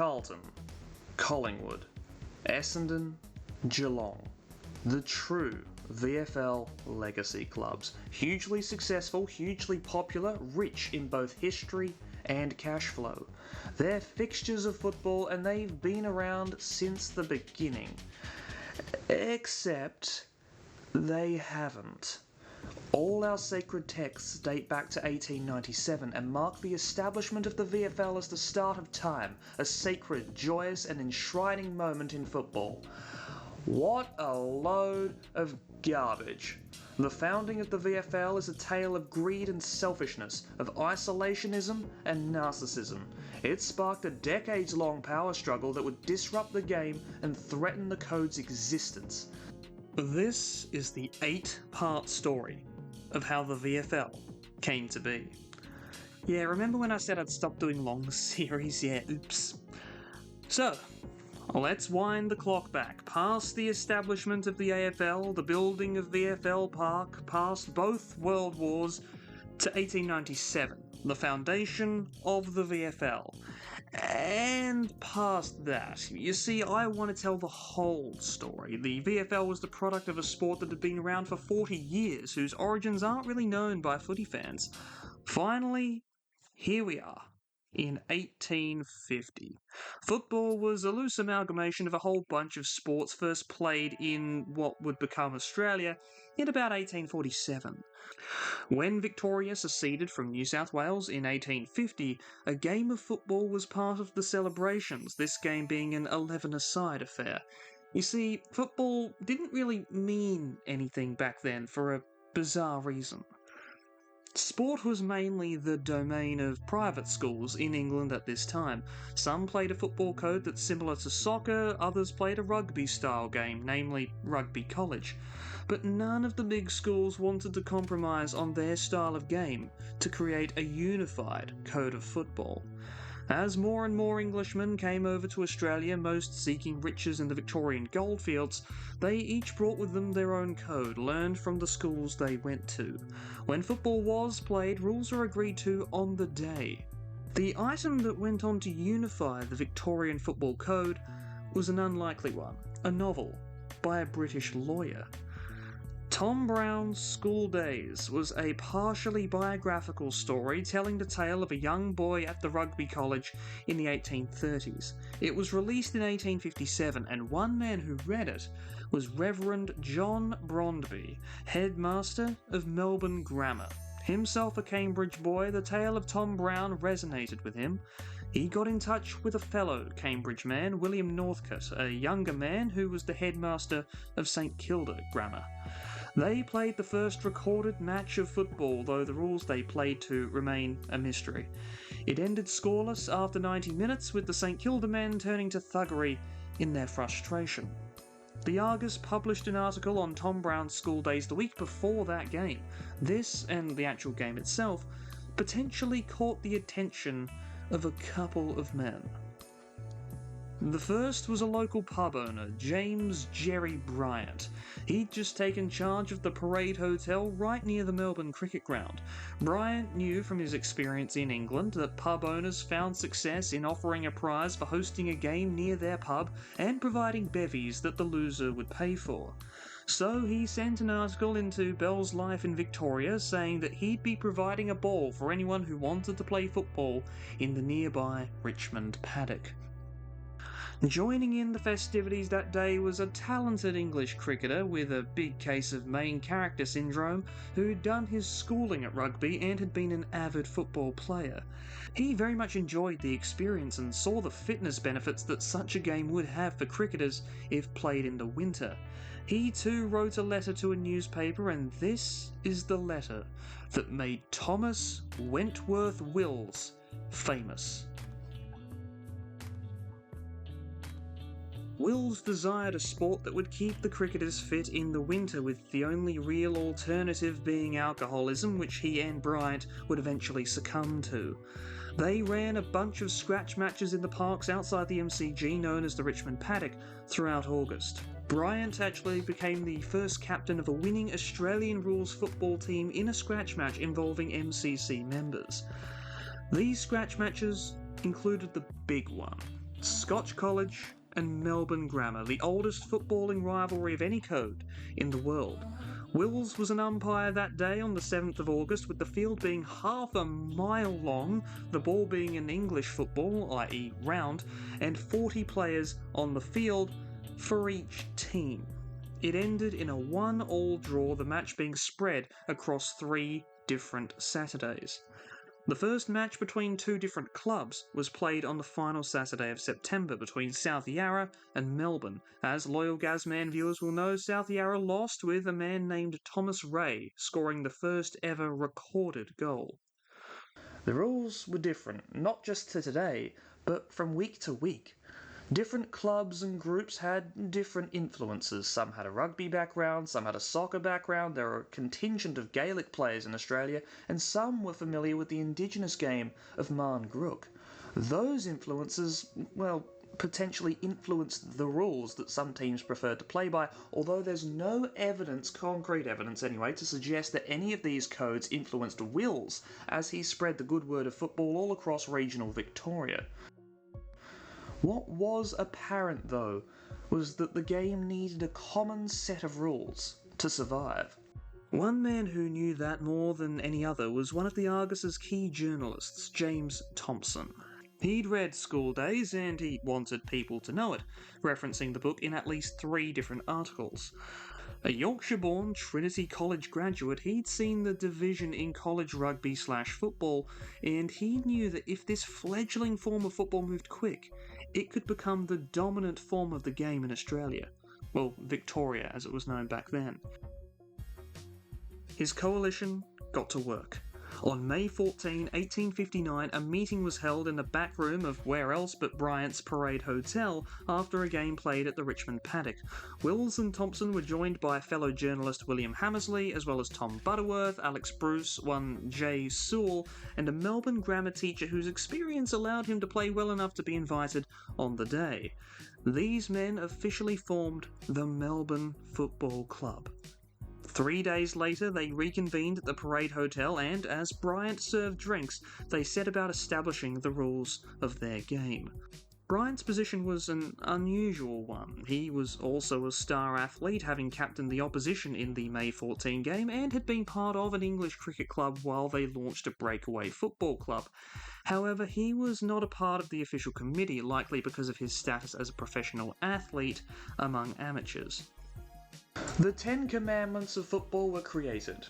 Carlton, Collingwood, Essendon, Geelong. The true VFL legacy clubs. Hugely successful, hugely popular, rich in both history and cash flow. They're fixtures of football and they've been around since the beginning. Except they haven't. All our sacred texts date back to 1897 and mark the establishment of the VFL as the start of time, a sacred, joyous and enshrining moment in football. What a load of garbage. The founding of the VFL is a tale of greed and selfishness, of isolationism and narcissism. It sparked a decades-long power struggle that would disrupt the game and threaten the code's existence. This is the 8-part story of how the VFL came to be. Yeah, remember when I said I'd stop doing long series? Yeah, oops. So, let's wind the clock back, past the establishment of the AFL, the building of VFL Park, past both World Wars, to 1897, the foundation of the VFL. And past that, you see, I want to tell the whole story. The VFL was the product of a sport that had been around for 40 years, whose origins aren't really known by footy fans. Finally, here we are. In 1850. Football was a loose amalgamation of a whole bunch of sports first played in what would become Australia in about 1847. When Victoria seceded from New South Wales in 1850, a game of football was part of the celebrations, this game being an 11-a-side affair. You see, football didn't really mean anything back then for a bizarre reason. Sport was mainly the domain of private schools in England at this time. Some played a football code that's similar to soccer, others played a rugby-style game, namely rugby college. But none of the big schools wanted to compromise on their style of game to create a unified code of football. As more and more Englishmen came over to Australia, most seeking riches in the Victorian goldfields, they each brought with them their own code, learned from the schools they went to. When football was played, rules were agreed to on the day. The item that went on to unify the Victorian football code was an unlikely one, a novel by a British lawyer. Tom Brown's School Days was a partially biographical story telling the tale of a young boy at the rugby college in the 1830s. It was released in 1857, and one man who read it was Reverend John Brondby, headmaster of Melbourne Grammar. Himself a Cambridge boy, the tale of Tom Brown resonated with him. He got in touch with a fellow Cambridge man, William Northcote, a younger man who was the headmaster of St Kilda Grammar. They played the first recorded match of football, though the rules they played to remain a mystery. It ended scoreless after 90 minutes, with the St Kilda men turning to thuggery in their frustration. The Argus published an article on Tom Brown's School Days the week before that game. This, and the actual game itself, potentially caught the attention of a couple of men. The first was a local pub owner, James Jerry Bryant. He'd just taken charge of the Parade Hotel right near the Melbourne Cricket Ground. Bryant knew from his experience in England that pub owners found success in offering a prize for hosting a game near their pub and providing bevies that the loser would pay for. So he sent an article into Bell's Life in Victoria saying that he'd be providing a ball for anyone who wanted to play football in the nearby Richmond paddock. Joining in the festivities that day was a talented English cricketer with a big case of main character syndrome who'd done his schooling at rugby and had been an avid football player. He very much enjoyed the experience and saw the fitness benefits that such a game would have for cricketers if played in the winter. He too wrote a letter to a newspaper, and this is the letter that made Thomas Wentworth Wills famous. Wills desired a sport that would keep the cricketers fit in the winter, with the only real alternative being alcoholism, which he and Bryant would eventually succumb to. They ran a bunch of scratch matches in the parks outside the MCG known as the Richmond Paddock throughout August. Bryant actually became the first captain of a winning Australian rules football team in a scratch match involving MCC members. These scratch matches included the big one, Scotch College and Melbourne Grammar, the oldest footballing rivalry of any code in the world. Wills was an umpire that day on the 7th of August, with the field being half a mile long, the ball being an English football, i.e. round, and 40 players on the field for each team. It ended in a 1-1 draw, the match being spread across 3 different Saturdays. The first match between 2 different clubs was played on the final Saturday of September between South Yarra and Melbourne. As loyal GAZ-man viewers will know, South Yarra lost with a man named Thomas Ray scoring the first ever recorded goal. The rules were different, not just to today, but from week to week. Different clubs and groups had different influences. Some had a rugby background, some had a soccer background, there were a contingent of Gaelic players in Australia, and some were familiar with the indigenous game of Marn Grook. Those influences, well, potentially influenced the rules that some teams preferred to play by, although there's no evidence, concrete evidence anyway, to suggest that any of these codes influenced Wills as he spread the good word of football all across regional Victoria. What was apparent, though, was that the game needed a common set of rules to survive. One man who knew that more than any other was one of the Argus's key journalists, James Thompson. He'd read School Days and he wanted people to know it, referencing the book in at least 3 different articles. A Yorkshire-born Trinity College graduate, he'd seen the division in college rugby/football, and he knew that if this fledgling form of football moved quick, it could become the dominant form of the game in Australia. Well, Victoria, as it was known back then. His coalition got to work. On May 14, 1859, a meeting was held in the back room of where else but Bryant's Parade Hotel after a game played at the Richmond Paddock. Wills and Thompson were joined by fellow journalist William Hammersley, as well as Tom Butterworth, Alex Bruce, one J. Sewell, and a Melbourne grammar teacher whose experience allowed him to play well enough to be invited on the day. These men officially formed the Melbourne Football Club. 3 days later, they reconvened at the Parade Hotel and, as Bryant served drinks, they set about establishing the rules of their game. Bryant's position was an unusual one. He was also a star athlete, having captained the opposition in the May 14 game and had been part of an English cricket club while they launched a breakaway football club. However, he was not a part of the official committee, likely because of his status as a professional athlete among amateurs. The 10 Commandments of football were created.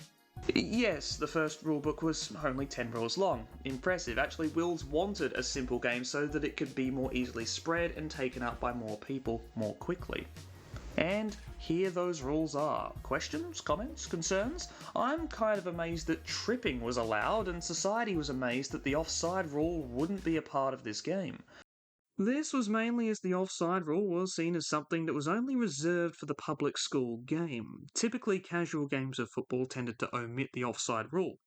Yes, the first rulebook was only 10 rules long. Impressive. Actually, Wills wanted a simple game so that it could be more easily spread and taken up by more people more quickly. And here those rules are. Questions? Comments? Concerns? I'm kind of amazed that tripping was allowed, and society was amazed that the offside rule wouldn't be a part of this game. This was mainly as the offside rule was seen as something that was only reserved for the public school game. Typically, casual games of football tended to omit the offside rule.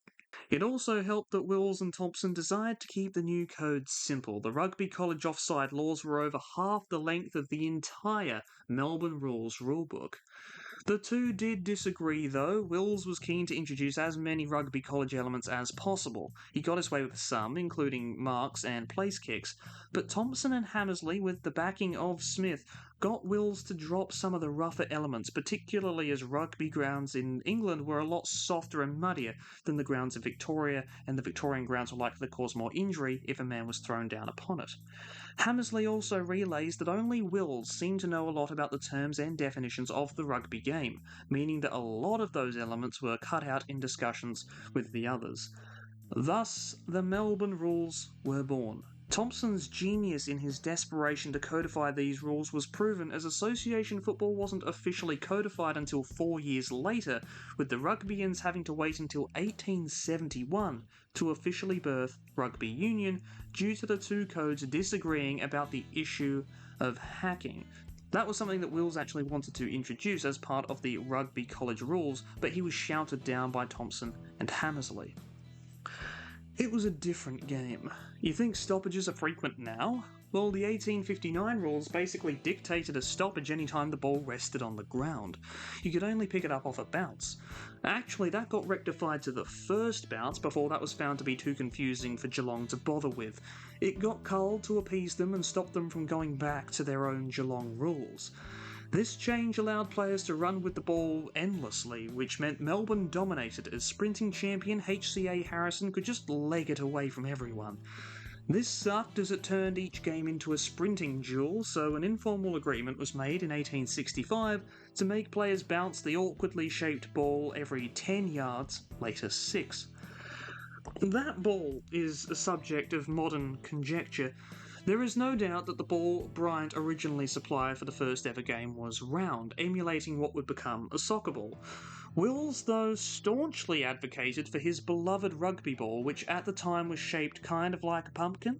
It also helped that Wills and Thompson desired to keep the new code simple. The rugby college offside laws were over half the length of the entire Melbourne Rules rulebook. The two did disagree, though. Wills was keen to introduce as many rugby college elements as possible. He got his way with some, including marks and place kicks, but Thompson and Hammersley, with the backing of Smith, got Wills to drop some of the rougher elements, particularly as rugby grounds in England were a lot softer and muddier than the grounds in Victoria, and the Victorian grounds were likely to cause more injury if a man was thrown down upon it. Hammersley also relays that only Wills seemed to know a lot about the terms and definitions of the rugby game, meaning that a lot of those elements were cut out in discussions with the others. Thus, the Melbourne Rules were born. Thompson's genius in his desperation to codify these rules was proven, as association football wasn't officially codified until 4 years later, with the Rugbyans having to wait until 1871 to officially birth rugby union due to the two codes disagreeing about the issue of hacking. That was something that Wills actually wanted to introduce as part of the rugby college rules, but he was shouted down by Thompson and Hammersley. It was a different game. You think stoppages are frequent now? Well, the 1859 rules basically dictated a stoppage anytime the ball rested on the ground. You could only pick it up off a bounce. Actually, that got rectified to the first bounce before that was found to be too confusing for Geelong to bother with. It got culled to appease them and stop them from going back to their own Geelong rules. This change allowed players to run with the ball endlessly, which meant Melbourne dominated as sprinting champion HCA Harrison could just leg it away from everyone. This sucked as it turned each game into a sprinting duel, so an informal agreement was made in 1865 to make players bounce the awkwardly shaped ball every 10 yards, later 6. That ball is a subject of modern conjecture. There is no doubt that the ball Bryant originally supplied for the first ever game was round, emulating what would become a soccer ball. Wills, though, staunchly advocated for his beloved rugby ball, which at the time was shaped kind of like a pumpkin.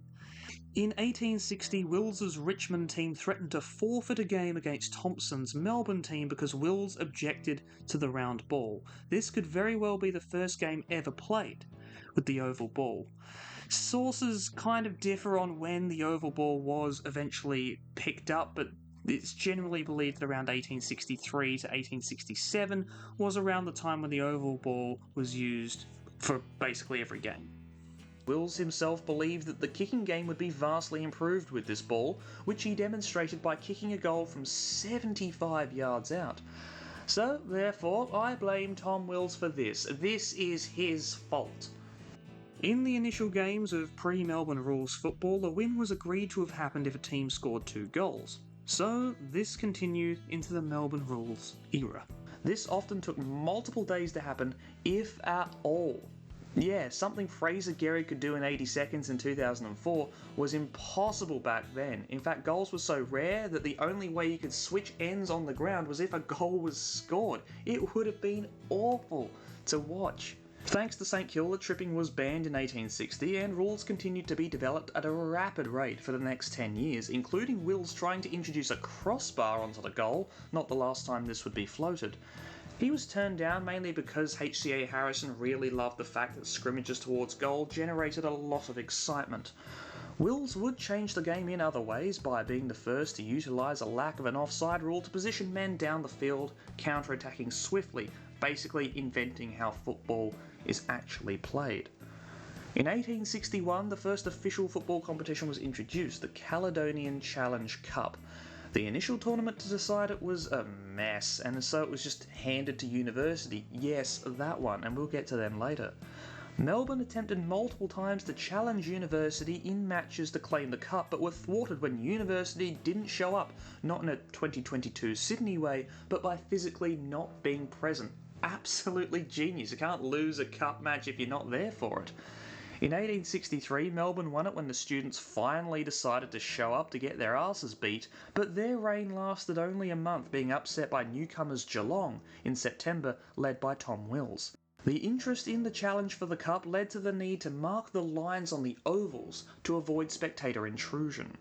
In 1860, Wills's Richmond team threatened to forfeit a game against Thompson's Melbourne team because Wills objected to the round ball. This could very well be the first game ever played with the oval ball. Sources kind of differ on when the oval ball was eventually picked up, but it's generally believed that around 1863 to 1867 was around the time when the oval ball was used for basically every game. Wills himself believed that the kicking game would be vastly improved with this ball, which he demonstrated by kicking a goal from 75 yards out. So, therefore, I blame Tom Wills for this. This is his fault. In the initial games of pre-Melbourne rules football, a win was agreed to have happened if a team scored 2 goals. So, this continued into the Melbourne rules era. This often took multiple days to happen, if at all. Yeah, something Fraser Gehry could do in 80 seconds in 2004 was impossible back then. In fact, goals were so rare that the only way you could switch ends on the ground was if a goal was scored. It would have been awful to watch. Thanks to St Kilda, tripping was banned in 1860 and rules continued to be developed at a rapid rate for the next 10 years, including Wills trying to introduce a crossbar onto the goal, not the last time this would be floated. He was turned down mainly because HCA Harrison really loved the fact that scrimmages towards goal generated a lot of excitement. Wills would change the game in other ways by being the first to utilise a lack of an offside rule to position men down the field, counter-attacking swiftly, basically inventing how football is actually played. In 1861, the first official football competition was introduced, the Caledonian Challenge Cup. The initial tournament to decide it was a mess, and so it was just handed to University. Yes, that one, and we'll get to them later. Melbourne attempted multiple times to challenge University in matches to claim the cup, but were thwarted when University didn't show up, not in a 2022 Sydney way, but by physically not being present. Absolutely genius. You can't lose a cup match if you're not there for it. In 1863, Melbourne won it when the students finally decided to show up to get their asses beat, but their reign lasted only a month, being upset by newcomers Geelong in September, led by Tom Wills. The interest in the challenge for the cup led to the need to mark the lines on the ovals to avoid spectator intrusion.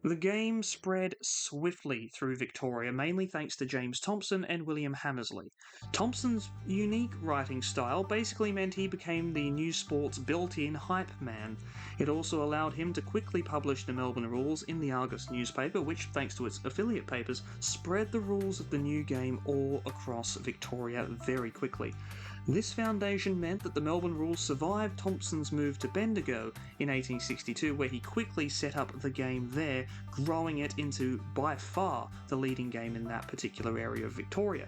The game spread swiftly through Victoria, mainly thanks to James Thomson and William Hammersley. Thomson's unique writing style basically meant he became the new sport's built-in hype man. It also allowed him to quickly publish the Melbourne rules in the Argus newspaper, which, thanks to its affiliate papers, spread the rules of the new game all across Victoria very quickly. This foundation meant that the Melbourne rules survived Thompson's move to Bendigo in 1862, where he quickly set up the game there, growing it into, by far, the leading game in that particular area of Victoria.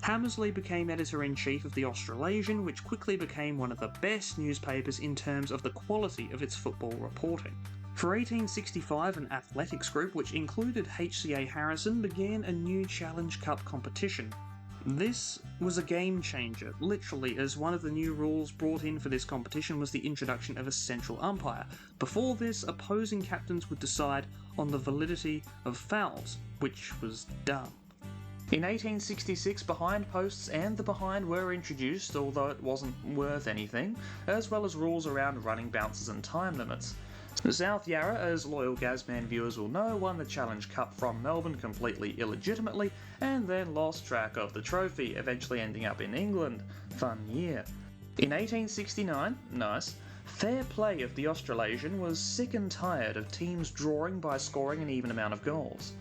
Hammersley became editor-in-chief of the Australasian, which quickly became one of the best newspapers in terms of the quality of its football reporting. For 1865, an athletics group, which included HCA Harrison, began a new Challenge Cup competition. This was a game changer, literally, as one of the new rules brought in for this competition was the introduction of a central umpire. Before this, opposing captains would decide on the validity of fouls, which was dumb. In 1866, behind posts and the behind were introduced, although it wasn't worth anything, as well as rules around running bounces and time limits. South Yarra, as loyal GAZ-man viewers will know, won the Challenge Cup from Melbourne completely illegitimately and then lost track of the trophy, eventually ending up in England. Fun year. In 1869, nice, Fair play of the Australasian was sick and tired of teams drawing by scoring an even amount of goals.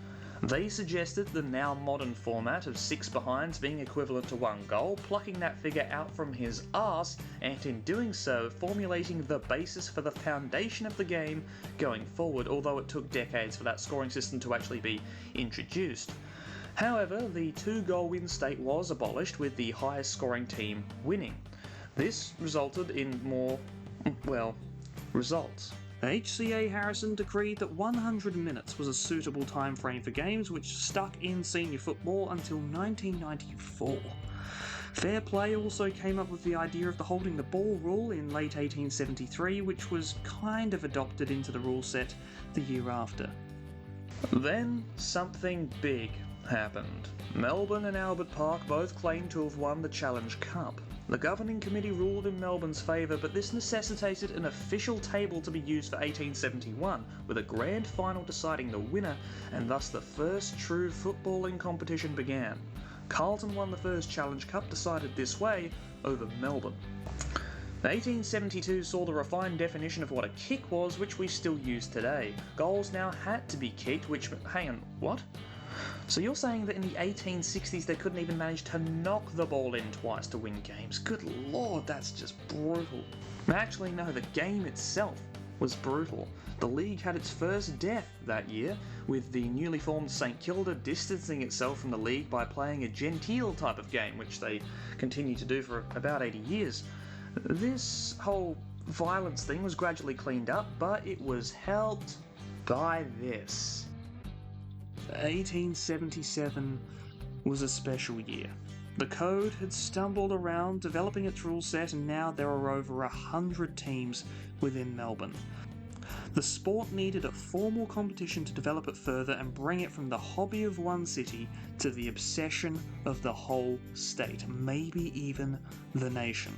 They suggested the now modern format of 6 behinds being equivalent to 1 goal, plucking that figure out from his arse, and in doing so formulating the basis for the foundation of the game going forward, although it took decades for that scoring system to actually be introduced. However, the 2-goal win state was abolished, with the highest scoring team winning. This resulted in more, results. HCA Harrison decreed that 100 minutes was a suitable time frame for games, which stuck in senior football until 1994. Fair Play also came up with the idea of the holding the ball rule in late 1873, which was kind of adopted into the rule set the year after. Then something big happened. Melbourne and Albert Park both claimed to have won the Challenge Cup. The governing committee ruled in Melbourne's favour, but this necessitated an official table to be used for 1871, with a grand final deciding the winner, and thus the first true footballing competition began. Carlton won the first Challenge Cup decided this way over Melbourne. 1872 saw the refined definition of what a kick was, which we still use today. Goals now had to be kicked, which... hang on, what? So you're saying that in the 1860s they couldn't even manage to knock the ball in twice to win games? Good lord, that's just brutal. Actually, no, the game itself was brutal. The league had its first death that year, with the newly formed St Kilda distancing itself from the league by playing a genteel type of game, which they continued to do for about 80 years. This whole violence thing was gradually cleaned up, but it was helped by this. 1877 was a special year. The code had stumbled around developing its rule set, and now there are over 100 teams within Melbourne. The sport needed a formal competition to develop it further and bring it from the hobby of one city to the obsession of the whole state, maybe even the nation.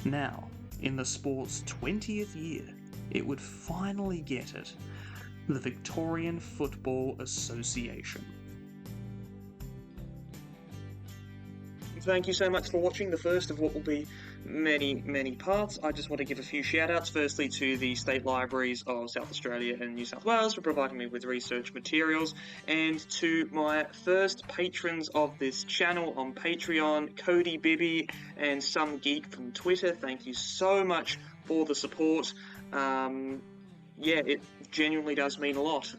Now, in the sport's 20th year, it would finally get it. The Victorian Football Association. Thank you so much for watching the first of what will be many parts. I just want to give a few shout outs, firstly to the State Libraries of South Australia and New South Wales for providing me with research materials, and to my first patrons of this channel on Patreon, Cody Bibby and Some Geek from Twitter. Thank you so much for the support. Yeah, it genuinely does mean a lot.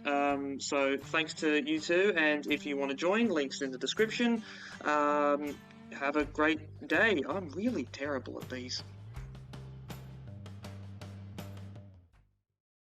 So thanks to you two, and if you want to join, links in the description. Have a great day. I'm really terrible at these.